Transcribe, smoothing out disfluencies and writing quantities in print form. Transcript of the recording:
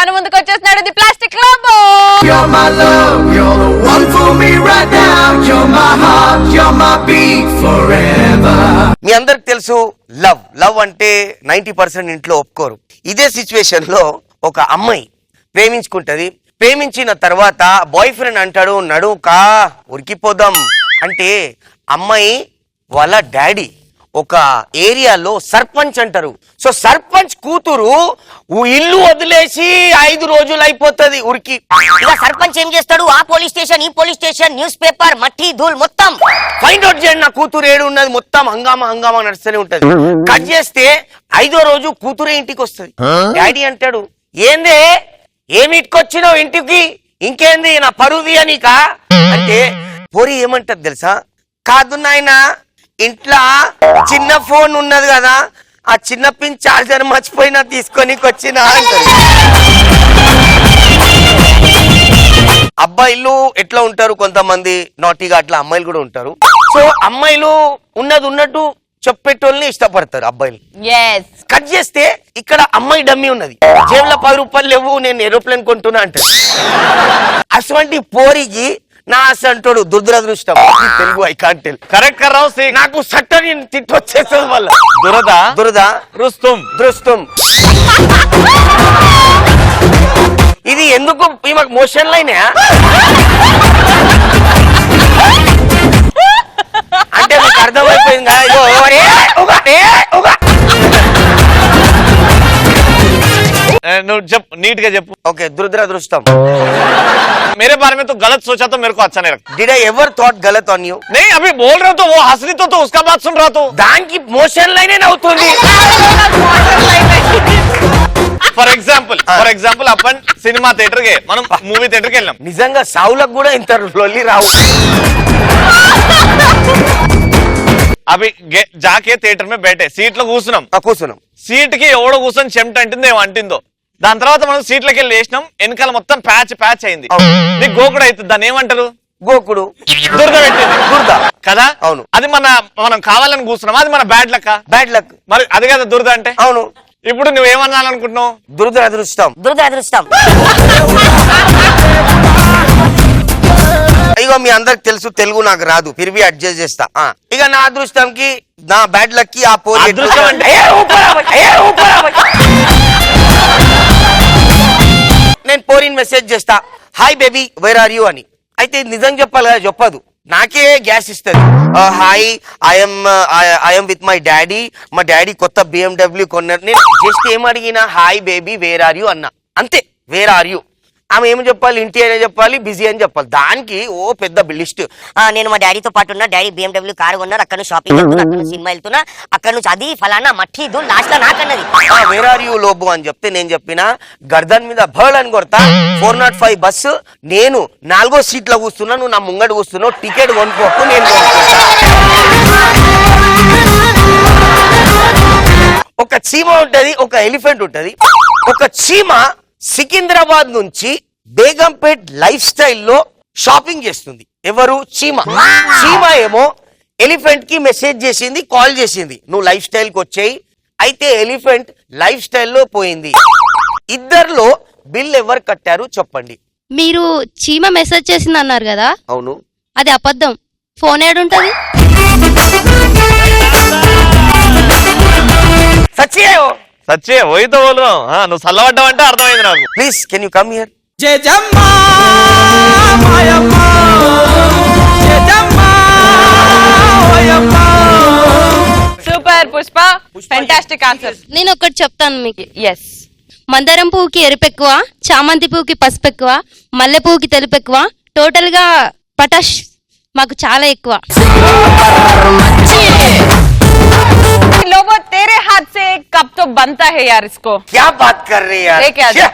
మన ముందుకు వచ్చేస్తున్నాడు the plastic Lobo. You're my love, you're the one for me right now. You're my heart, you're my beat forever. మీ అందరికి తెలుసు love అంటే 90% ఇంట్లో ఒప్పుకోరు. ఇదే సిచ్యువేషన్ లో ఒక అమ్మాయి ప్రేమించుకుంటది. ప్రేమించిన తర్వాత బాయ్ ఫ్రెండ్ అంటాడు నడుకా ఉరికిపోదాం అంటే అమ్మాయి వాళ్ళ డాడీ ఒక ఏరియాలో సర్పంచ్ అంటారు. సో సర్పంచ్ కూతురు ఇల్లు వదిలేసి 5 రోజులు అయిపోతుంది ఉరికి. ఇలా సర్పంచ్ ఏం చేస్తాడు? ఆ పోలీస్ స్టేషన్, ఈ పోలీస్ స్టేషన్, న్యూస్ పేపర్, మట్టి ధూల్ మొత్తం ఫైండ్ అవుట్ చేయండి నా కూతురు ఏడు ఉన్నది. మొత్తం హంగామా నడుస్తూనే ఉంటది. కట్ చేస్తే 5వ రోజు కూతురే ఇంటికి వస్తుంది. డాడీ అంటాడు ఏందే ఏమిటికొచ్చినావు ఇంటికి, ఇంకేంది నా పరువు తీయనీకా అంటే పోరి ఏమంటది తెలుసా, కాదు నాయనా ఇంట్లో చిన్న ఫోన్ ఉన్నది కదా ఆ చిన్న పిన్ చార్జర్ మర్చిపోయినా తీసుకొని వచ్చినా అంటది. అబ్బాయిలు ఎట్లా ఉంటారు, కొంతమంది నాటిగా అట్లా అమ్మాయిలు కూడా ఉంటారు. సో అమ్మాయిలు ఉన్నది ఉన్నట్టు చెప్పేటోళ్ళని ఇష్టపడతారు అబ్బాయిలు. కట్ చేస్తే ఇక్కడ అమ్మాయి డమ్మీ ఉన్నది, జేబులో 10 రూపాయలు లేవు, నేను ఏరోప్లేన్ కొంటున్నా అంటే అటువంటి పోరికి నా అంటాడు దురదృష్టం. Telugu I can't tell. Correct కర్రావు నాకు సట్టని తిట్టు వచ్చేస్తుంది వల్ల దురద దృష్టం. ఇది ఎందుకు ఈమెకు మోషన్ లైన్ అంటే మీకు అర్థమైపోయింది కదా. నువ్వు చెప్పు, నీట్ గా చెప్పు. ఓకే దురదృష్టం. मेरे बारे में तो गलत सोचा तो मेरे को अच्छा नहीं लगता. Did I ever thought गलत on you? नहीं अभी बोल रहे हो तो वो हंस रही तो उसका बात सुन रहा तो దానికి మోషన్ లైన్ అవుతుంది. For example upon cinema theatre కి మనం మూవీ థియేటర్ కి వెళ్ళాం. నిజంగా సావులకు కూడా ఇంత లొల్లి రావు. అవి జాకే థియేటర్ में बैठे सीट లో కూర్చున్నాం. సీట్ కి ఎవడో కూర్చొని చెమట అంటుంది ఏమో అంటిందో. దాని తర్వాత మనం సీట్లకి వెళ్ళి వేసినాం, వెనకాల మొత్తం ప్యాచ్ అయింది. నీకు గోకుడు అవుతుంది, దాన్ని ఏమంటారు? గోకుడు. దురద పెట్టింది. దురద కదా. అవును. అది మనం కావాలని కూర్చున్నాం, అది మన బ్యాడ్ లక్. మరి అది కదా దురద అంటే. అవును. ఇప్పుడు నువ్వేమనాలనుకుంటున్నావు? దురదృష్టం. ఇగో మీ అందరికి తెలుసు తెలుగు నాకు రాదు, ఫిర్వి అడ్జస్ట్ చేస్తా. ఇక నా అదృష్టంకి నా బ్యాడ్ లక్ కి ఆ పోలి నేను పోరిని మెసేజ్ చేస్తా, hi baby where are you అని. అయితే నిజం చెప్పాలి కదా, చెప్పదు, నాకే గ్యాస్ ఇస్తుంది. Hi I'm with my daddy, మా డాడీ కొత్త BMW కొన్నారు. నేను జస్ట్ ఏం అడిగినా hi baby where are you అన్నా, అంతే. వేర్ ఆర్ యూ ఆమె ఏమి చెప్పాలి, ఇంటి అనే చెప్పాలి, బిజీ అని చెప్పాలి. దానికి ఓ పెద్ద లిస్ట్. నేను మా డాడీతో పాటు ఉన్నా, డాడీ BMW కారు కొన్నారు, అక్కడ నుంచి షాపింగ్ వెళ్తున్నా, అక్కడ నుంచి సినిమా వెళ్తున్నా, అక్కడ నుంచి అది ఫలానా మట్టి ధూల్ లాస్ట్ లో నాకన్నది. వేర్ ఆర్ యూ లోబు అని చెప్తే నేను చెప్పిన గర్దన్ మీద బర్డ్ అని కొడతా. 405 బస్సు, నేను 4వ సీట్లో కూర్చున్నా, నువ్వు నా ముంగడు కూర్చున్నావు, టికెట్ కొనుక్కోకు, నేను ఒక చీమ ఉంటది, ఒక ఎలిఫెంట్ ఉంటది. ఒక చీమ సికింద్రాబాద్ నుంచి బేగంపేట్ లైఫ్ స్టైల్లో షాపింగ్ చేస్తుంది. ఎవరు? చీమ ఏమో ఎలిఫెంట్ కి మెసేజ్ చేసింది, కాల్ చేసింది, నువ్వు లైఫ్ స్టైల్ కి వచ్చేయి. అయితే ఎలిఫెంట్ లైఫ్ స్టైల్లో పోయింది. ఇద్దర్లో బిల్ ఎవరు కట్టారు చెప్పండి. మీరు చీమ మెసేజ్ చేసింది అన్నారు కదా. అవును. అది అబద్ధం. ఫోన్ ఏడుంటది? సచ్చే वही तो बोल रहा हूँ. నువ్వు చల్లబడ్డావంటే అర్థమైంది నాకు. Please can you come here. Super Pushpa, fantastic answer. నేను ఒకటి చెప్తాను మీకు. ఎస్. మందారం పువ్వుకి ఎరుపు ఎక్కువ, చామంతి పువ్వుకి పసుపు ఎక్కువ, మల్లె పువ్వుకి తెలుపు ఎక్కువ, టోటల్ గా పటాష్ మాకు చాలా ఎక్కువ. लोगों तेरे हाथ से कब तो बनता है यार इसको. क्या बात कर रहे हैं यार.